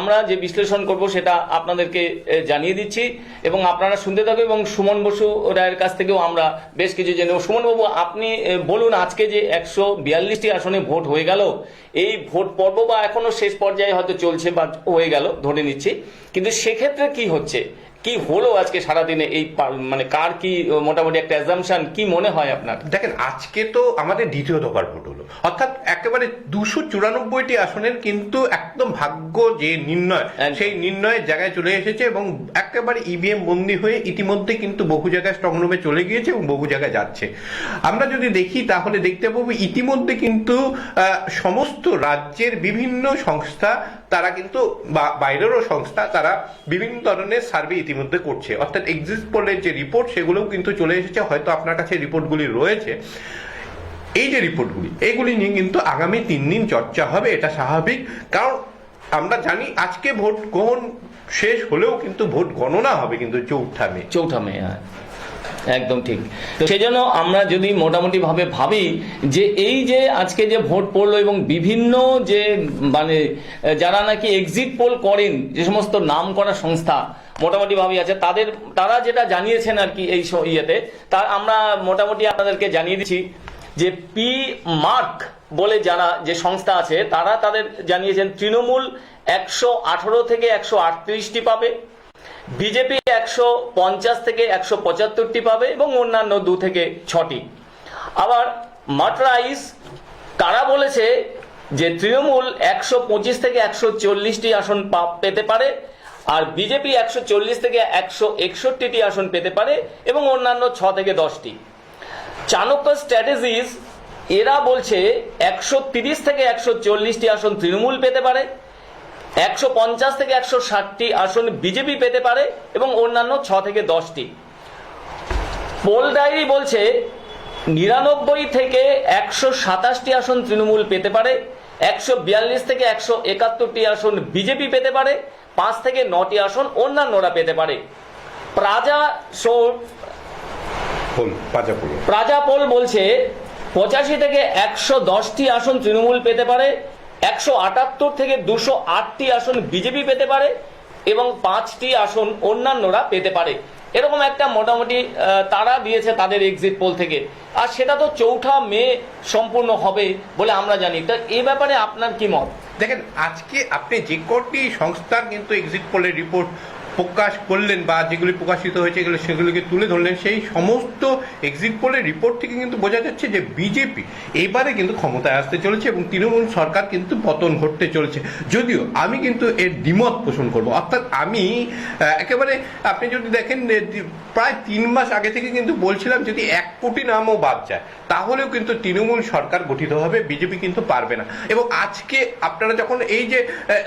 আমরা যে বিশ্লেষণ করব সেটা আপনাদেরকে জানিয়ে দিচ্ছি এবং আপনারা শুনতে থাকবেন, এবং সুমন বসু রায়ের কাছ থেকেও আমরা বেশ কিছু জেনে নেব। সুমন বাবু, আপনি বলুন, আজকে যে 142টি আসনে ভোট হয়ে গেল, এই ভোট পর্ব বা এখনো শেষ পর্যায়ে হয়তো চলছে বা হয়ে গেল ধরে নিচ্ছি, কিন্তু সেক্ষেত্রে কি হচ্ছে, কি হলো আজকে সারাদিনে, এই মানে কার কি মোটামুটি একটা অ্যাজাম্পশন কি মনে হয় আপনার? দেখেন, আজকে তো আমাদের দ্বিতীয় দফার ভোট হলো, অর্থাৎ একেবারে 294টি আসনের কিন্তু একদম ভাগ্য যে নির্ণয়, সেই নির্ণয়ের জায়গায় চলে এসেছে এবং একেবারে ইভিএম বন্দি হয়ে ইতিমধ্যে কিন্তু বহু জায়গায় স্ট্রং রুমে চলে গিয়েছে এবং বহু জায়গায় যাচ্ছে। আমরা যদি দেখি তাহলে দেখতে পাবো ইতিমধ্যে কিন্তু সমস্ত রাজ্যের বিভিন্ন সংস্থা, তারা কিন্তু বাইরেরও সংস্থা, তারা বিভিন্ন ধরনের সার্ভে ইতিমধ্যে করছে, অর্থাৎ এক্সিট পোলের যে রিপোর্ট সেগুলোও কিন্তু চলে এসেছে। হয়তো আপনার কাছে রিপোর্টগুলি রয়েছে। এই যে রিপোর্টগুলি, এগুলি নিয়ে কিন্তু আগামী 3 দিন চর্চা হবে, এটা স্বাভাবিক। কারণ আমরা জানি আজকে ভোট গ্রহণ শেষ হলেও কিন্তু ভোট গণনা হবে কিন্তু 4 মে। হ্যাঁ, একদম ঠিক। তো সেই জন্য আমরা যদি মোটামুটি ভাবে ভাবি যে এই যে আজকে যে ভোট পড়লো এবং বিভিন্ন যে মানে যারা নাকি এক্সিট পোল করেন, যে সমস্ত নাম করা সংস্থা মোটামুটি ভাবে আছে, তারা যেটা জানিয়েছেন আর কি এই ইয়েতে, তা আমরা মোটামুটি আপনাদেরকে জানিয়ে দিচ্ছি যে পি মার্ক বলে যারা যে সংস্থা আছে, তারা তাদের জানিয়েছেন তৃণমূল 118 থেকে 138টি পাবে, বিজেপি 150 থেকে 175টি পাবে এবং অন্যান্য 2 থেকে 6টি। আবার মাটরাইস তারা বলেছে যে তৃণমূল 125 থেকে 140টি আসন পেতে পারে, আর বিজেপি 140 থেকে 161টি আসন পেতে পারে এবং অন্যান্য 6 থেকে 10টি। চাণক্য স্ট্র্যাটেজিস এরা বলছে 130 থেকে 140টি আসন তৃণমূল পেতে পারে, 150 থেকে 160টি আসন বিজেপি পেতে পারে এবং অন্যান্য 6 থেকে 10টি। পোল ডায়েরি বলছে 99 থেকে 127টি আসন তৃণমূল পেতে পারে, 142 থেকে 171টি আসন বিজেপি পেতে পারে, 5 থেকে 9টি আসন অন্যান্যরা পেতে পারে। প্রাজা পোল বলছে 85 থেকে 110টি আসন তৃণমূল পেতে পারে, 178 থেকে 208টি আসন বিজেপি পেতে পারে এবং 5টি আসন অন্যান্যরা পেতে পারে। এরকম একটা মোটামুটি তারা দিয়েছে তাদের এক্সিট পোল থেকে, আর সেটা তো 4 মে সম্পূর্ণ হবে বলে আমরা জানি। তা এই ব্যাপারে আপনার কি মত? দেখেন, আজকে আপনি যে কটি সংস্থার কিন্তু এক্সিট পোলের রিপোর্ট প্রকাশ করলেন বা যেগুলি প্রকাশিত হয়েছে সেগুলিকে তুলে ধরলেন, সেই সমস্ত এক্সিট পোলের রিপোর্ট থেকে কিন্তু বোঝা যাচ্ছে যে বিজেপি এবারে কিন্তু ক্ষমতায় আসতে চলেছে এবং তৃণমূল সরকার কিন্তু পতন ঘটতে চলেছে। যদিও আমি কিন্তু এর দ্বিমত পোষণ করব, অর্থাৎ আমি একেবারে আপনি যদি দেখেন প্রায় 3 মাস আগে থেকে কিন্তু বলছিলাম যদি 1 কোটি নামও বাদ যায় তাহলেও কিন্তু তৃণমূল সরকার গঠিত হবে, বিজেপি কিন্তু পারবে না। এবং আজকে আপনারা যখন এই যে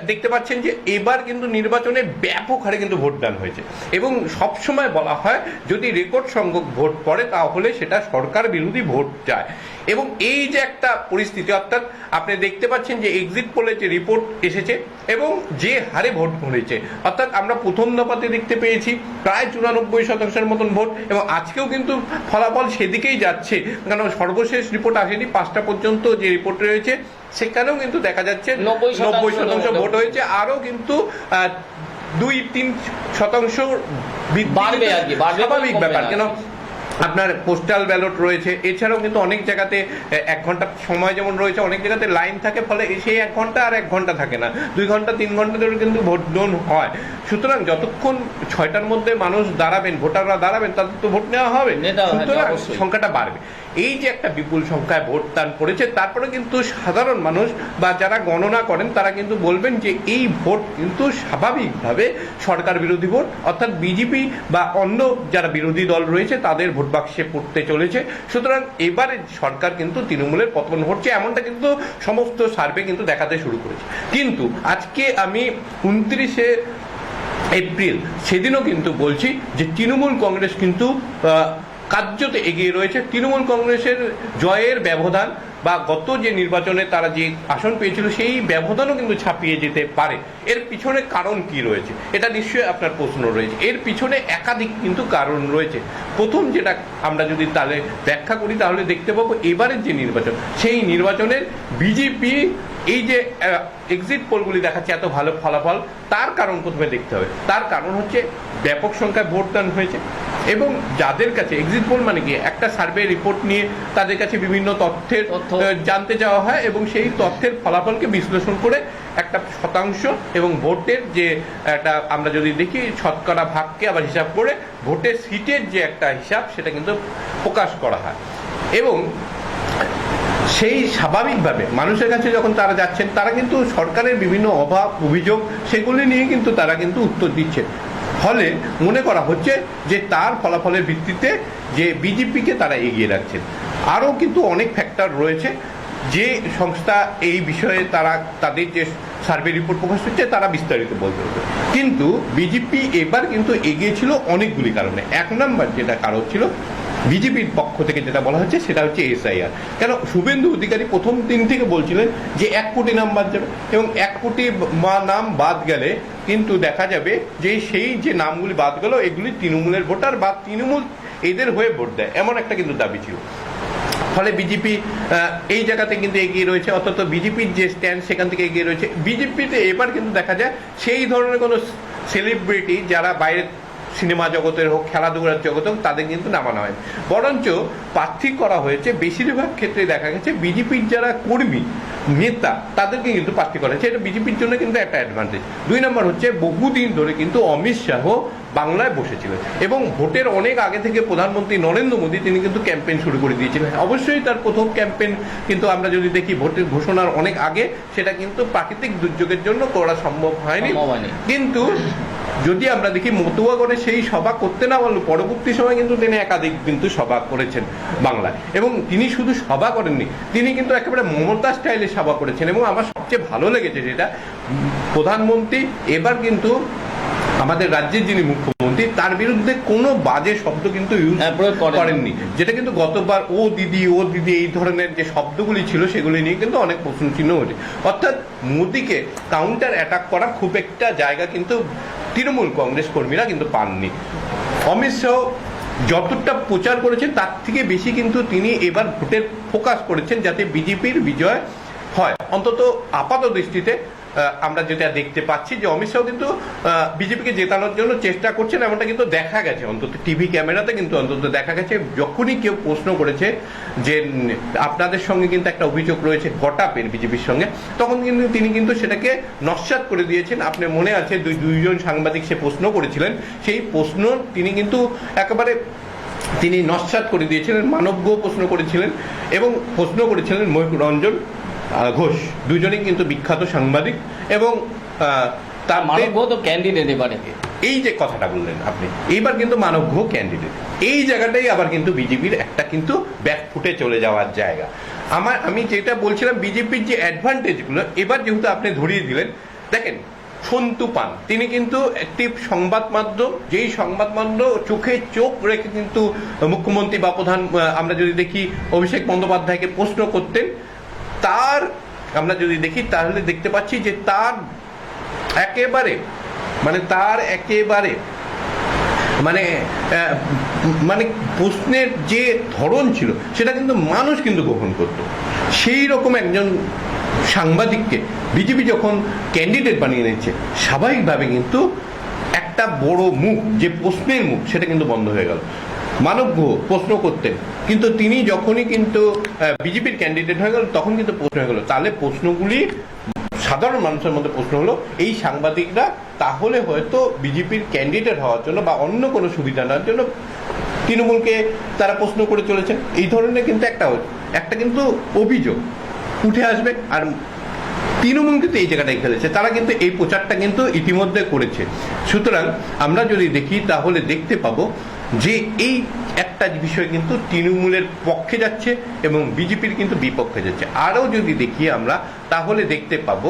দেখতে পাচ্ছেন যে এবার কিন্তু নির্বাচনে ব্যাপক হারে কিন্তু ভোটদান হয়েছে এবং সবসময় বলা হয় যদি রেকর্ড সংখ্যক ভোট পড়ে তাহলে সেটা সরকার বিরোধী ভোট যায়। এবং এই যে একটা পরিস্থিতি, অর্থাৎ আপনি দেখতে পাচ্ছেন যে এক্সিট পোলে যে রিপোর্ট এসেছে এবং যে হারে ভোট হয়েছে, অর্থাৎ আমরা প্রথম দফাতে দেখতে পেয়েছি প্রায় 94% মতন ভোট এবং আজকেও কিন্তু ফলাফল সেদিকেই যাচ্ছে। কারণ সর্বশেষ রিপোর্ট আসেনি, 5টা পর্যন্ত যে রিপোর্ট রয়েছে সেখানেও কিন্তু দেখা যাচ্ছে 90% ভোট হয়েছে, আরও কিন্তু 2-3% বাড়বে আর কি, স্বাভাবিক ব্যাপার। কেন আপনার পোস্টাল ব্যালট রয়েছে, এছাড়াও কিন্তু অনেক জায়গাতে 1 ঘন্টা সময় যেমন রয়েছে, অনেক জায়গাতে লাইন থাকে, ফলে সেই 1 ঘন্টা আর 1 ঘন্টা থাকে না, 2 ঘন্টা 3 ঘন্টা ধরে কিন্তু ভোট গ্রহণ হয়। সুতরাং যতক্ষণ 6টার মধ্যে মানুষ দাঁড়াবেন, ভোটাররা দাঁড়াবেন, তাদের তো ভোট নেওয়া হবে, সুতরাং সংখ্যাটা বাড়বে। এই যে একটা বিপুল সংখ্যায় ভোট দান করেছে, তারপরে কিন্তু সাধারণ মানুষ বা যারা গণনা করেন তারা কিন্তু বলবেন যে এই ভোট কিন্তু স্বাভাবিকভাবে সরকার বিরোধী ভোট, অর্থাৎ বিজেপি বা অন্য যারা বিরোধী দল রয়েছে তাদের ভোট বাক্সে পড়তে চলেছে। সুতরাং এবারে সরকার কিন্তু তৃণমূলের পতন ঘটছে, এমনটা কিন্তু সমস্ত সার্ভে কিন্তু দেখাতে শুরু করেছে। কিন্তু আজকে আমি 29শে এপ্রিল সেদিনও কিন্তু বলছি যে তৃণমূল কংগ্রেস কিন্তু কার্যত এগিয়ে রয়েছে। তৃণমূল কংগ্রেসের জয়ের ব্যবধান বা গত যে নির্বাচনে তারা যে আসন পেয়েছিল সেই ব্যবধানও কিন্তু ছাপিয়ে যেতে পারে। এর পিছনে কারণ কি রয়েছে, এটা নিশ্চয়ই আপনার প্রশ্ন রয়েছে। এর পিছনে একাধিক কিন্তু কারণ রয়েছে। প্রথম যেটা আমরা যদি তাহলে ব্যাখ্যা করি তাহলে দেখতে পাবো এবারের যে নির্বাচন, সেই নির্বাচনের বিজেপি এই যে এক্সিট পোলগুলি দেখাচ্ছে এত ভালো ফলাফল, তার কারণ প্রথমে দেখতে হবে। তার কারণ হচ্ছে ব্যাপক সংখ্যায় ভোটদান হয়েছে এবং যাদের কাছে এক্সিট পোল মানে কি, একটা সার্ভে রিপোর্ট নিয়ে তাদের কাছে বিভিন্ন তথ্যের জানতে যাওয়া হয় এবং সেই তথ্যের ফলাফলকে বিশ্লেষণ করে একটা শতাংশ এবং ভোটের যে একটা, আমরা যদি দেখি শতকরা ভাগকে আবার হিসাব করে ভোটের সিটের যে একটা হিসাব, সেটা কিন্তু প্রকাশ করা হয়। এবং সেই স্বাভাবিকভাবে মানুষের কাছে যখন তারা যাচ্ছেন, তারা কিন্তু সরকারের বিভিন্ন অভাব অভিযোগ সেগুলি নিয়ে কিন্তু তারা কিন্তু উত্তর দিচ্ছেন। ফলে মনে করা হচ্ছে যে তার ফলাফলের ভিত্তিতে যে বিজেপিকে তারা এগিয়ে রাখছেন। আরও কিন্তু অনেক ফ্যাক্টর রয়েছে যে সংস্থা এই বিষয়ে তারা তাদের যে সার্ভে রিপোর্ট প্রকাশ হচ্ছে তারা বিস্তারিত বলতে হবে। কিন্তু বিজেপি এবার কিন্তু এগিয়েছিল অনেকগুলি কারণে। এক নম্বর যেটা কারণ ছিল বিজেপির পক্ষ থেকে যেটা বলা হচ্ছে সেটা হচ্ছে এসআইআর। কেন শুভেন্দু অধিকারী প্রথম দিন থেকে বলছিলেন যে 1 কোটি নাম বাদ যাবে এবং 1 কোটি নাম বাদ গেলে কিন্তু দেখা যাবে যে সেই যে নামগুলি বাদ গেল এগুলি তৃণমূলের ভোটার বা তৃণমূল এদের হয়ে ভোট দেয়, এমন একটা কিন্তু দাবি ছিল। ফলে বিজেপি এই জায়গাতে কিন্তু এগিয়ে রয়েছে, অন্তত বিজেপির যে স্ট্যান্ড সেখান থেকে এগিয়ে রয়েছে। বিজেপিতে এবার কিন্তু দেখা যায় সেই ধরনের কোনো সেলিব্রিটি যারা বাইরে সিনেমা জগতের হোক, খেলাধুলার জগতে হোক, তাদের কিন্তু নামানো হয়, বরঞ্চ প্রার্থী করা হয়েছে বেশিরভাগ ক্ষেত্রে দেখা গেছে বিজেপির যারা কর্মী নেতা তাদেরকে কিন্তু প্রার্থী করা হয়েছে। এটা বিজেপির জন্য কিন্তু একটা অ্যাডভান্টেজ। 2 নম্বর হচ্ছে বহুদিন ধরে কিন্তু অমিত শাহ বাংলায় বসেছিলেন এবং ভোটের অনেক আগে থেকে প্রধানমন্ত্রী নরেন্দ্র মোদী তিনি কিন্তু ক্যাম্পেইন শুরু করে দিয়েছিলেন। অবশ্যই তার প্রথম ক্যাম্পেইন কিন্তু আমরা যদি দেখি ভোটের ঘোষণার অনেক আগে, সেটা কিন্তু প্রাকৃতিক দুর্যোগের জন্য করা সম্ভব হয়নি। কিন্তু যদি আমরা দেখি মতুয়াগড়ে সেই সভা করতে না পারলেও পরবর্তী সময় কিন্তু তিনি একাধিক কিন্তু সভা করেছেন বাংলায়, এবং তিনি শুধু সভা করেননি, তিনি কিন্তু একেবারে মমতা স্টাইলে সভা করেছেন। এবং আমার সবচেয়ে ভালো লেগেছে যেটা, প্রধানমন্ত্রী এবার কিন্তু আমাদের রাজ্যের যিনি মুখ্যমন্ত্রী তার বিরুদ্ধে কোনো বাজে শব্দ কিন্তু ইউজ করেননি, যেটা কিন্তু গতবার ও দিদি এই ধরনের যে শব্দগুলি ছিল সেগুলি নিয়ে কিন্তু অনেক প্রশ্ন চিহ্ন ওঠে। অর্থাৎ মোদীকে কাউন্টার অ্যাটাক করা খুব একটা জায়গা কিন্তু তৃণমূল কংগ্রেস কর্মীরা কিন্তু পাননি। অমিত শাহ যতটা প্রচার করেছেন তার থেকে বেশি কিন্তু তিনি এবার ভোটের ফোকাস করেছেন যাতে বিজেপির বিজয় হয়। অন্তত আপাত দৃষ্টিতে আমরা যেটা দেখতে পাচ্ছি যে অমিত শাহ কিন্তু বিজেপিকে জেতানোর জন্য চেষ্টা করছেন, এমনটা কিন্তু দেখা গেছে, অন্তত টিভি ক্যামেরাতে কিন্তু অন্তত দেখা গেছে। যখনই কেউ প্রশ্ন করেছে যে আপনাদের সঙ্গে কিন্তু একটা অভিযোগ রয়েছে গটাপের বিজেপির সঙ্গে, তখন কিন্তু তিনি কিন্তু সেটাকে নস্যাৎ করে দিয়েছেন। আপনার মনে আছে দুইজন সাংবাদিক সে প্রশ্ন করেছিলেন, সেই প্রশ্ন তিনি কিন্তু একেবারে তিনি নস্যাৎ করে দিয়েছিলেন। মানব্য প্রশ্ন করেছিলেন এবং প্রশ্ন করেছিলেন ময়ূর রঞ্জন ঘোষ, দুজনেই কিন্তু বিখ্যাত সাংবাদিক। এবং তার মানব তো ক্যান্ডিডেট এবারে, এই যে কথাটা বললেন আপনি, এইবার কিন্তু মানব ঘোষ ক্যান্ডিডেট, এই জায়গাটাই আবার কিন্তু বিজেপির একটা কিন্তু ব্যাক ফুটে চলে যাওয়ার জায়গা। আমি যেটা বলছিলাম বিজেপির যে অ্যাডভান্টেজগুলো এবার যেহেতু আপনি ধরিয়ে দিলেন, দেখেন সন্তু পান তিনি কিন্তু একটি সংবাদ মাধ্যম, যেই সংবাদ মাধ্যম চোখে চোখ রেখে কিন্তু মুখ্যমন্ত্রী বা প্রধান, আমরা যদি দেখি অভিষেক বন্দ্যোপাধ্যায়কে প্রশ্ন করতেন, তার আমরা যদি দেখি তাহলে দেখতে পাচ্ছি যে তার একেবারে মানে প্রশ্নের যে ধরন ছিল সেটা কিন্তু মানুষ কিন্তু গ্রহণ করত। সেই রকম একজন সাংবাদিককে বিজেপি যখন ক্যান্ডিডেট বানিয়ে নিচ্ছে, স্বাভাবিকভাবে কিন্তু একটা বড় মুখ, যে প্রশ্নের মুখ, সেটা কিন্তু বন্ধ হয়ে গেল। মানব গুহ প্রশ্ন করতেন, কিন্তু তিনি যখনই কিন্তু বিজেপির ক্যান্ডিডেট হয়ে গেল তখন কিন্তু প্রশ্ন হয়ে গেল। তাহলে প্রশ্নগুলি সাধারণ মানুষের মধ্যে প্রশ্ন হলো, এই সাংবাদিকরা তাহলে হয়তো বিজেপির ক্যান্ডিডেট হওয়ার জন্য বা অন্য কোনো সুবিধা নেওয়ার জন্য তৃণমূলকে তারা প্রশ্ন করে চলেছেন। এই ধরনের কিন্তু একটা কিন্তু অভিযোগ উঠে আসবে। আর তৃণমূল কিন্তু এই জায়গাটাই খেলেছে, তারা কিন্তু এই প্রচারটা কিন্তু ইতিমধ্যে করেছে। সুতরাং আমরা যদি দেখি তাহলে দেখতে পাবো যে এই একটা বিষয় কিন্তু তৃণমূলের পক্ষে যাচ্ছে এবং বিজেপির কিন্তু বিপক্ষে যাচ্ছে। আরও যদি দেখি আমরা তাহলে দেখতে পাবো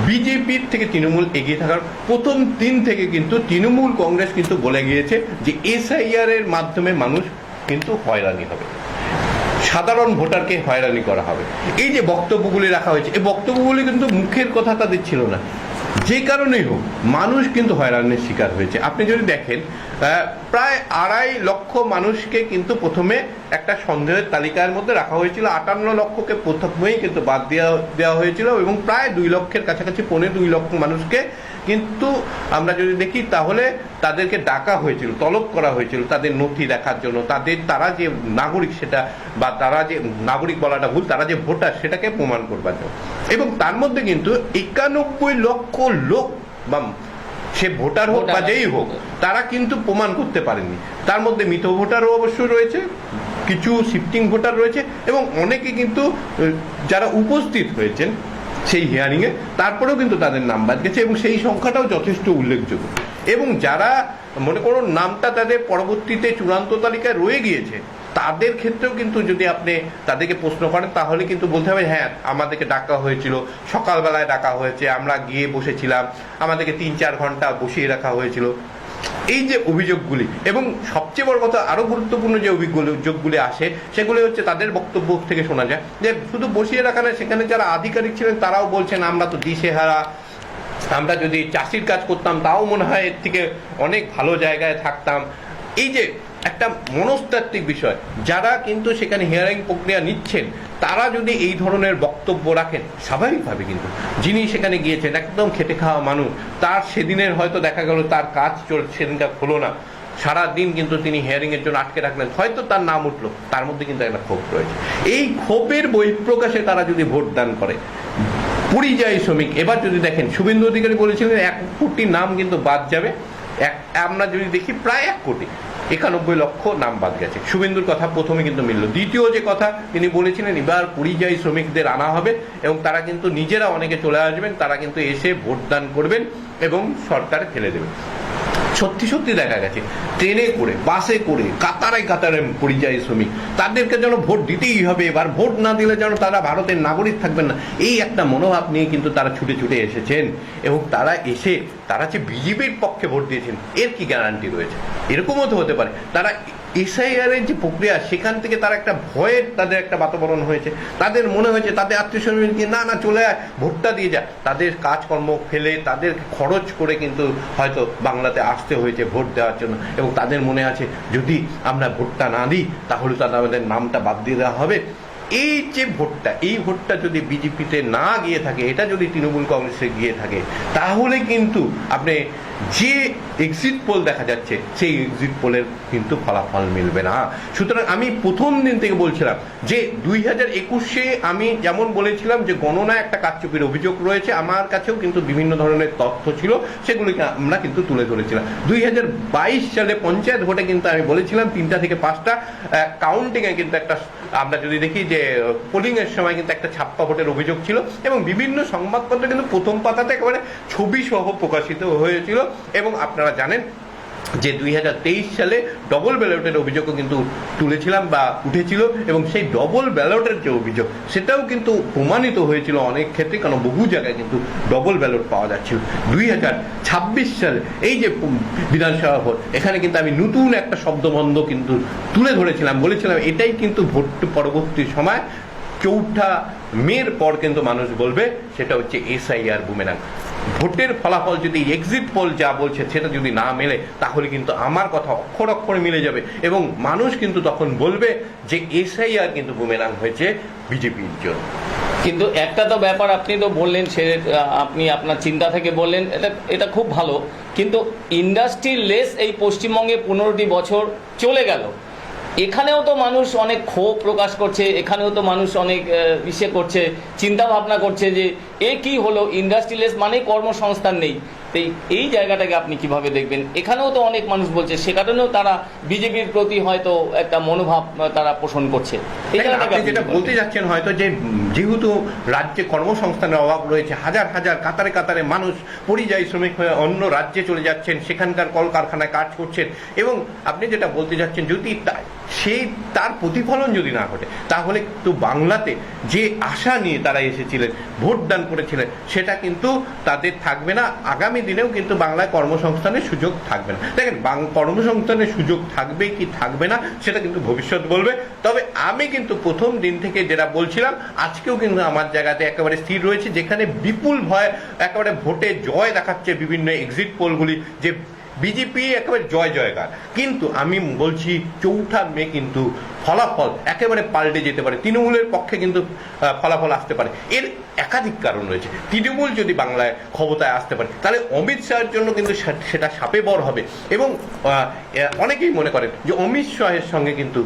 বিজেপির থেকে তৃণমূল এগিয়ে থাকার প্রথম দিন থেকে কিন্তু তৃণমূল কংগ্রেস কিন্তু বলে গিয়েছে যে এসআইআর এর মাধ্যমে মানুষ কিন্তু হয়রানি হবে, সাধারণ ভোটারকে হয়রানি করা হবে। এই যে বক্তব্যগুলি রাখা হয়েছে, এই বক্তব্যগুলি কিন্তু মুখের কথা তাদের ছিল না, যে কারণেই হোক মানুষ কিন্তু হয়রানির শিকার হয়েছে। আপনি যদি দেখেন প্রায় 2.5 লক্ষ মানুষকে কিন্তু প্রথমে একটা সন্দেহের তালিকার মধ্যে রাখা হয়েছিল। 58 লক্ষকে প্রথমেই কিন্তু বাদ দেওয়া হয়েছিল এবং প্রায় 2 লক্ষের কাছাকাছি 2.25 লক্ষ মানুষকে কিন্তু আমরা যদি দেখি তাহলে তাদেরকে ডাকা হয়েছিল, তলব করা হয়েছিল তাদের নথি দেখার জন্য, তারা যে নাগরিক সেটা, বা তারা যে নাগরিক বলাটা ভুল, তারা যে ভোটার সেটাকে প্রমাণ করবার জন্য। এবং তার মধ্যে কিন্তু 91 লক্ষ লোক বা সে ভোটার হোক বা যেই হোক তারা কিন্তু প্রমাণ করতে পারেননি। তার মধ্যে মৃত ভোটারও অবশ্যই রয়েছে, কিছু শিফটিং ভোটার রয়েছে এবং অনেকে কিন্তু যারা উপস্থিত হয়েছেন সেই হিয়ারিংয়ে তারপরেও কিন্তু তাদের নাম বাদ গেছে এবং সেই সংখ্যাটাও যথেষ্ট উল্লেখযোগ্য। এবং যারা মনে করুন নামটা তাদের পরবর্তীতে চূড়ান্ত তালিকায় রয়ে গিয়েছে তাদের ক্ষেত্রেও কিন্তু যদি আপনি তাদেরকে প্রশ্ন করেন তাহলে কিন্তু বলতে হবে হ্যাঁ আমাদেরকে ডাকা হয়েছিল, সকালবেলায় ডাকা হয়েছে, আমরা গিয়ে বসেছিলাম, আমাদেরকে 3-4 ঘন্টা বসিয়ে রাখা হয়েছিল। এই যে অভিযোগগুলি, এবং সবচেয়ে বড় কথা আরো গুরুত্বপূর্ণ যে অভিযোগগুলি আসে সেগুলি হচ্ছে তাদের বক্তব্য থেকে শোনা যায় যে শুধু বসিয়ে রাখা না, সেখানে যারা আধিকারিক ছিলেন তারাও বলছেন আমরা তো দিশেহারা, আমরা যদি চাষির কাজ করতাম তাও মনে হয় এর থেকে অনেক ভালো জায়গায় থাকতাম। এই যে একটা মনস্তাত্ত্বিক বিষয়, যারা কিন্তু সেখানে হিয়ারিং প্রক্রিয়া নিচ্ছেন তারা যদি এই ধরনের বক্তব্য রাখেন, স্বাভাবিকভাবে কিন্তু যিনি সেখানে গিয়েছেন একদম খেটে খাওয়া মানুষ, তার সেদিনের হয়তো দেখা গেল তার কাজ সেদিনটা হলো না, সারাদিন কিন্তু তিনি হিয়ারিং এর জন্য আটকে রাখলেন, হয়তো তার নাম উঠলো, তার মধ্যে কিন্তু একটা ক্ষোভ রয়েছে। এই ক্ষোভের বহিঃপ্রকাশে তারা যদি ভোট দান করে, পরিযায়ী শ্রমিক, এবার যদি দেখেন শুভেন্দু অধিকারী বলেছিলেন 1 কোটি নাম কিন্তু বাদ যাবে, আমরা যদি দেখি প্রায় 1 কোটি 91 লক্ষ নাম বাদ গেছে। শুভেন্দুর কথা প্রথমে কিন্তু মিলল। দ্বিতীয় যে কথা তিনি বলেছিলেন এবার পরিযায়ী শ্রমিকদের আনা হবে এবং তারা কিন্তু নিজেরা অনেকে চলে আসবেন, তারা কিন্তু এসে ভোট দান করবেন এবং সরকার ফেলে দেবেন। সত্যি সত্যি দেখা গেছে ট্রেনে করে, বাসে করে, কাতারে কাতারে পরিযায়ী শ্রমিক, তাদেরকে যেন ভোট দিতেই হবে, এবার ভোট না দিলে যেন তারা ভারতের নাগরিক থাকবেন না, এই একটা মনোভাব নিয়ে কিন্তু তারা ছুটে ছুটে এসেছেন। এবং তারা এসে তারা যে বিজেপির পক্ষে ভোট দিয়েছেন এর কি গ্যারান্টি রয়েছে? এরকমও তো হতে পারে তারা এসআইআর এর যে প্রক্রিয়া সেখান থেকে তারা একটা ভয়ের তাদের একটা বাতাবরণ হয়েছে, তাদের মনে হয়েছে তাদের আত্মীয় স্বজন কি না চলে আয় ভোটটা দিয়ে যা, তাদের কাজকর্ম ফেলে তাদের খরচ করে কিন্তু হয়তো বাংলাতে আসতে হয়েছে ভোট দেওয়ার জন্য, এবং তাদের মনে আছে যদি আমরা ভোটটা না দিই তাহলে তাদের আমাদের নামটা বাদ দিয়ে দেওয়া হবে। এই যে ভোটটা, এই ভোটটা যদি বিজেপিতে না গিয়ে থাকে, এটা যদি তৃণমূল কংগ্রেসে গিয়ে থাকে, তাহলে কিন্তু আপনি যে এক্সিট পোল দেখা যাচ্ছে সেই এক্সিট পোলের কিন্তু ফলাফল মিলবে না। সুতরাং আমি প্রথম দিন থেকে বলছিলাম যে 2021-এ আমি যেমন বলেছিলাম যে গণনা একটা কারচুপির অভিযোগ রয়েছে, আমার কাছেও কিন্তু বিভিন্ন ধরনের তথ্য ছিল, সেগুলিকে আমরা কিন্তু তুলে ধরেছিলাম। 2022 সালে পঞ্চায়েত ভোটে কিন্তু আমি বলেছিলাম 3টা থেকে 5টা কাউন্টিংয়ে কিন্তু একটা, আমরা যদি দেখি যে পোলিং এর সময় কিন্তু একটা ছাপ্পা ভোটের অভিযোগ ছিল এবং বিভিন্ন সংবাদপত্রে কিন্তু প্রথম পাতাতে একেবারে ছবি সহ প্রকাশিত হয়েছিল। এবং আপনারা জানেন যে 2023 সালে ডবল ব্যালটের অভিযোগও কিন্তু তুলেছিলাম বা উঠেছিল, এবং সেই ডবল ব্যালটের যে অভিযোগ সেটাও কিন্তু প্রমাণিত হয়েছিল অনেক ক্ষেত্রে, কারণ বহু জায়গায় কিন্তু ডবল ব্যালট পাওয়া যাচ্ছিল। 2026 সালে এই যে বিধানসভা ভোট, এখানে কিন্তু আমি নতুন একটা শব্দবন্ধ কিন্তু তুলে ধরেছিলাম, বলেছিলাম এটাই কিন্তু ভোট পরবর্তী সময় 4 মের পর কিন্তু মানুষ বলবে সেটা হচ্ছে এসআইআর বুমেরাং। ভোটের ফলাফল যদি এক্সিট পোল যা বলছে সেটা যদি না মেলে তাহলে কিন্তু আমার কথা অক্ষর অক্ষরে মিলে যাবে এবং মানুষ কিন্তু তখন বলবে যে এসআইআর কিন্তু বুমেরাং হয়েছে বিজেপির জন্য। কিন্তু একটা তো ব্যাপার আপনি তো বললেন, সে আপনি আপনার চিন্তা থেকে বললেন, এটা খুব ভালো, কিন্তু ইন্ডাস্ট্রি লেস এই পশ্চিমবঙ্গে 15টি বছর চলে গেল, এখানেও তো মানুষ অনেক ক্ষোভ প্রকাশ করছে, এখানেও তো মানুষ অনেক ইসে করছে, চিন্তা ভাবনা করছে যে এ কি হলো, ইন্ডাস্ট্রিয়ালেস মানে কর্মসংস্থান নেই। এই জায়গাটাকে আপনি কিভাবে দেখবেন? এখানেও তো অনেক মানুষ বলছে, সেখানেও তারা বিজেপির প্রতি হয়তো একটা মনোভাব তারা পোষণ করছে। যেটা বলতে যাচ্ছেন হয়তো যে যেহেতু রাজ্যে কর্মসংস্থানের অভাব রয়েছে, হাজার হাজার কাতারে কাতারে মানুষ পরিযায়ী শ্রমিক হয়ে অন্য রাজ্যে চলে যাচ্ছেন, সেখানকার কলকারখানায় কাজ করছেন, এবং আপনি যেটা বলতে যাচ্ছেন যদি সেই তার প্রতিফলন যদি না ঘটে তাহলে তো বাংলাতে যে আশা নিয়ে তারা এসেছিলেন, ভোট দান করেছিলেন, সেটা কিন্তু তাদের থাকবে না। আগামী দিনেও কিন্তু বাংলায় কর্মসংস্থানের সুযোগ থাকবে না। দেখেন কর্মসংস্থানের সুযোগ থাকবে কি থাকবে না সেটা কিন্তু ভবিষ্যৎ বলবে। তবে আমি কিন্তু প্রথম দিন থেকে যেটা বলছিলাম আজকেও কিন্তু আমার জায়গাতে একেবারে স্থির রয়েছে, যেখানে বিপুল ভয় একেবারে ভোটে জয় দেখাচ্ছে বিভিন্ন এক্সিট পোলগুলি, যে বিজেপি একেবারে জয় জয়গার, কিন্তু আমি বলছি 4 মে কিন্তু ফলাফল একেবারে পাল্টে যেতে পারে। তৃণমূলের পক্ষে কিন্তু ফলাফল আসতে পারে। এর একাধিক কারণ রয়েছে। তৃণমূল যদি বাংলায় ক্ষমতায় আসতে পারে তাহলে অমিত শাহের জন্য কিন্তু সেটা সাপে বর হবে। এবং অনেকেই মনে করেন যে অমিত শাহের সঙ্গে কিন্তু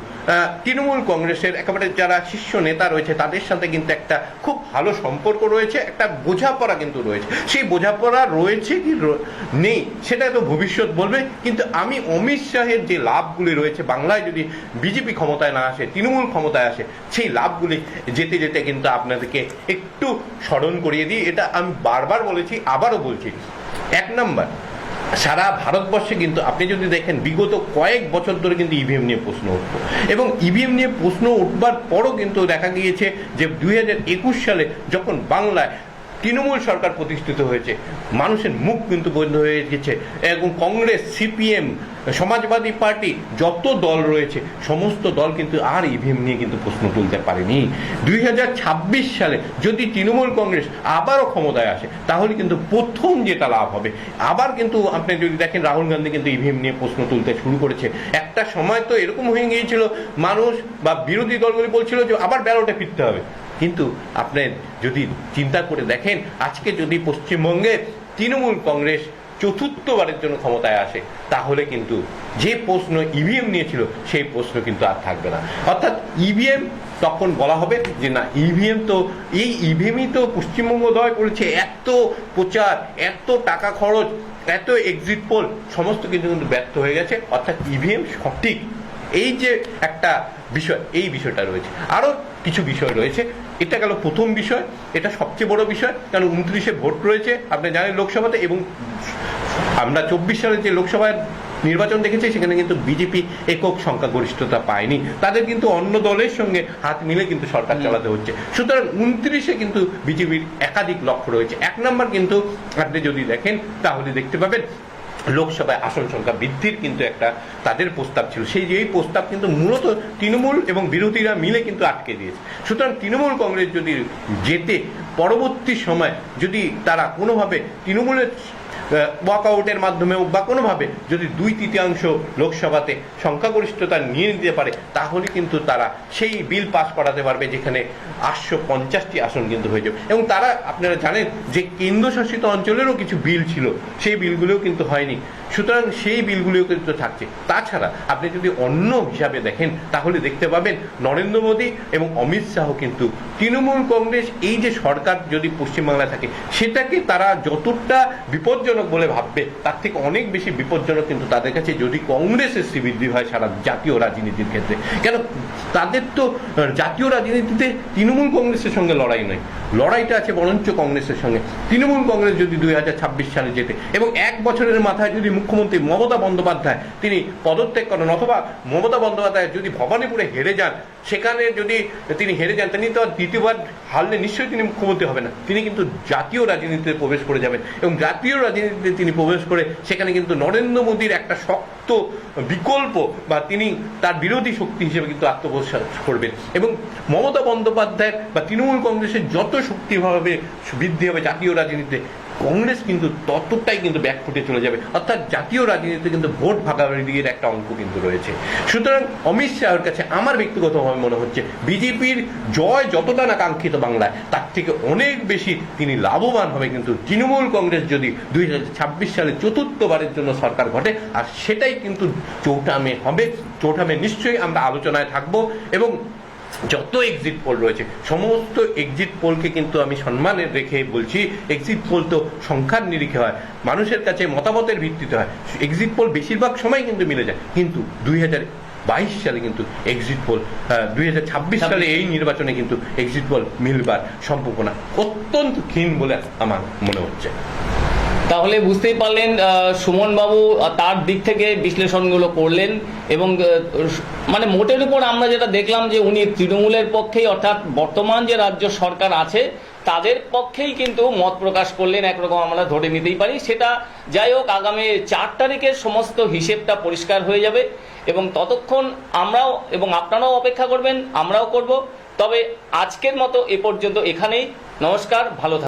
তৃণমূল কংগ্রেসের একেবারে যারা শীর্ষ নেতা রয়েছে তাদের সাথে কিন্তু একটা খুব ভালো সম্পর্ক রয়েছে, একটা বোঝাপড়া কিন্তু রয়েছে। সেই বোঝাপড়া রয়েছে কি নেই সেটা তো ভবিষ্যৎ বলবে। কিন্তু আমি অমিত শাহের যে লাভগুলি রয়েছে, বাংলায় যদি বিজেপি ক্ষমতায় না আসে, তৃণমূল ক্ষমতায় আসে, সেই লাভগুলি যেতে যেতে কিন্তু আপনাদেরকে একটু স্মরণ করিয়ে দিই। এটা আমি বারবার বলেছি, আবারও বলছি। 1 নম্বর, সারা ভারতবর্ষে কিন্তু আপনি যদি দেখেন বিগত কয়েক বছর ধরে কিন্তু ইভিএম নিয়ে প্রশ্ন উঠতো, এবং ইভিএম নিয়ে প্রশ্ন উঠবার পরও কিন্তু দেখা গিয়েছে যে 2021 সালে যখন বাংলায় তৃণমূল সরকার প্রতিষ্ঠিত হয়েছে, মানুষের মুখ কিন্তু বন্ধ হয়ে গেছে। এবং কংগ্রেস, সিপিএম, সমাজবাদী পার্টি, যত দল রয়েছে সমস্ত দল কিন্তু আর ইভিএম নিয়ে কিন্তু প্রশ্ন তুলতে পারেনি। 2026 সালে যদি তৃণমূল কংগ্রেস আবারও ক্ষমতায় আসে তাহলে কিন্তু প্রথম যেটা লাভ হবে, আবার কিন্তু আপনি যদি দেখেন রাহুল গান্ধী কিন্তু ইভিএম নিয়ে প্রশ্ন তুলতে শুরু করেছে। একটা সময় তো এরকম হয়ে গিয়েছিল, মানুষ বা বিরোধী দলগুলি বলছিল যে আবার ব্যালটে ফিরতে হবে। কিন্তু আপনি যদি চিন্তা করে দেখেন, আজকে যদি পশ্চিমবঙ্গে তৃণমূল কংগ্রেস 4র্থবারের জন্য ক্ষমতায় আসে তাহলে কিন্তু যে প্রশ্ন ইভিএম নিয়েছিল সেই প্রশ্ন কিন্তু আর থাকবে না। অর্থাৎ ইভিএম তখন বলা হবে যে না, ইভিএম তো এই ইভিএমই তো পশ্চিমবঙ্গ দয় করেছে, এত প্রচার, এত টাকা খরচ, এত এক্সিট পোল সমস্ত কিন্তু ব্যর্থ হয়ে গেছে। অর্থাৎ ইভিএম সঠিক, এই যে একটা বিষয়, এই বিষয়টা রয়েছে। আরও কিছু বিষয় রয়েছে। এটা গেল প্রথম বিষয়, এটা সবচেয়ে বড় বিষয়, কারণ 29-এ ভোট রয়েছে আপনি জানেন লোকসভাতে। এবং আমরা 24 সালে যে লোকসভায় নির্বাচন দেখেছি সেখানে কিন্তু বিজেপি একক সংখ্যাগরিষ্ঠতা পায়নি, তাদের কিন্তু অন্য দলের সঙ্গে হাত মিলে কিন্তু সরকার চালাতে হচ্ছে। সুতরাং 29-এ কিন্তু বিজেপির একাধিক লক্ষ্য রয়েছে। 1 নম্বর কিন্তু আপনি যদি দেখেন তাহলে দেখতে পাবেন লোকসভায় আসন সংখ্যা বৃদ্ধির কিন্তু একটা তাদের প্রস্তাব ছিল। সেই যে প্রস্তাব কিন্তু মূলত তৃণমূল এবং বিরোধীরা মিলে কিন্তু আটকে দিয়েছে। সুতরাং তৃণমূল কংগ্রেস যদি যেতে পরবর্তী সময় যদি তারা কোনোভাবে তৃণমূলের ওয়াকআউটের মাধ্যমেও বা কোনোভাবে যদি 2/3 লোকসভাতে সংখ্যাগরিষ্ঠতা নিয়ে নিতে পারে তাহলে কিন্তু তারা সেই বিল পাস করাতে পারবে যেখানে 850টি আসন কিন্তু হয়ে যাবে। এবং তারা, আপনারা জানেন যে কেন্দ্রশাসিত অঞ্চলেরও কিছু বিল ছিল, সেই বিলগুলোও কিন্তু হয়নি। সুতরাং সেই বিলগুলিও কিন্তু থাকছে। তাছাড়া আপনি যদি অন্য হিসাবে দেখেন তাহলে দেখতে পাবেন নরেন্দ্র মোদী এবং অমিত শাহ কিন্তু তৃণমূল কংগ্রেস এই যে সরকার যদি পশ্চিমবাংলায় থাকে সেটাকে তারা যতটা বিপজ্জনক বলে ভাববে তার থেকে অনেক বেশি বিপজ্জনক কিন্তু তাদের কাছে যদি কংগ্রেসের শ্রীবৃদ্ধি হয় সারা জাতীয় রাজনীতির ক্ষেত্রে। কেন, তাদের তো জাতীয় রাজনীতিতে তৃণমূল কংগ্রেসের সঙ্গে লড়াই নয়, লড়াইটা আছে বরঞ্চ কংগ্রেসের সঙ্গে। তৃণমূল কংগ্রেস যদি 2026 সালে যেতে এবং 1 বছরের মাথায় যদি মুখ্যমন্ত্রী মমতা বন্দ্যোপাধ্যায় তিনি পদত্যাগ করেন, অথবা মমতা বন্দ্যোপাধ্যায় যদি ভবানীপুরে হেরে যান, সেখানে যদি তিনি হেরে যান, তিনি তো আর দ্বিতীয়বার হারলে নিশ্চয়ই তিনি মুখ্যমন্ত্রী হবেন না, তিনি কিন্তু জাতীয় রাজনীতিতে প্রবেশ করে যাবেন। এবং জাতীয় রাজনীতিতে তিনি প্রবেশ করে সেখানে কিন্তু নরেন্দ্র মোদীর একটা শক্ত বিকল্প বা তিনি তার বিরোধী শক্তি হিসেবে কিন্তু আত্মপ্রকাশ করবেন। এবং মমতা বন্দ্যোপাধ্যায়ের বা তৃণমূল কংগ্রেসের যত শক্তিভাবে বৃদ্ধি হবে জাতীয় রাজনীতিতে, কংগ্রেস কিন্তু ততটাই কিন্তু ব্যাকফুটে চলে যাবে। অর্থাৎ জাতীয় রাজনীতিতে কিন্তু ভোট ভাগাভাগির একটা অঙ্ক কিন্তু রয়েছে। সুতরাং অমিত শাহের কাছে আমার ব্যক্তিগতভাবে মনে হচ্ছে বিজেপির জয় যতটা না কাঙ্ক্ষিত বাংলায়, তার থেকে অনেক বেশি তিনি লাভবান হবে কিন্তু তৃণমূল কংগ্রেস যদি 2026 সালে 4র্থবারের জন্য সরকার ঘটে। আর সেটাই কিন্তু 4 মে হবে। 4 মে নিশ্চয়ই আমরা আলোচনায় থাকবো। এবং যত এক্সিট পোল রয়েছে সমস্ত এক্সিট পোলকে কিন্তু আমি সম্মানের রেখে বলছি, এক্সিট পোল তো সংখ্যার নিরিখে হয়, মানুষের কাছে মতামতের ভিত্তিতে হয়। এক্সিট পোল বেশিরভাগ সময় কিন্তু মিলে যায়, কিন্তু 2022 সালে কিন্তু এক্সিট পোল, 2026 সালে এই নির্বাচনে কিন্তু এক্সিট পোল মিলবার সম্ভাবনা অত্যন্ত ক্ষীণ বলে আমার মনে হচ্ছে। তাহলে বুঝতেই পারলেন সুমন বাবু তার দিক থেকে বিশ্লেষণগুলো করলেন এবং মানে মোটের উপর আমরা যেটা দেখলাম যে উনি তৃণমূলের পক্ষেই, অর্থাৎ বর্তমান যে রাজ্য সরকার আছে তাদের পক্ষেই কিন্তু মত প্রকাশ করলেন, একরকম আমরা ধরে নিতেই পারি। সেটা যাই হোক, আগামী 4 তারিখের সমস্ত হিসেবটা পরিষ্কার হয়ে যাবে এবং ততক্ষণ আমরাও এবং আপনারাও অপেক্ষা করবেন, আমরাও করব। তবে আজকের মতো এ পর্যন্ত এখানেই। নমস্কার, ভালো থাকবেন।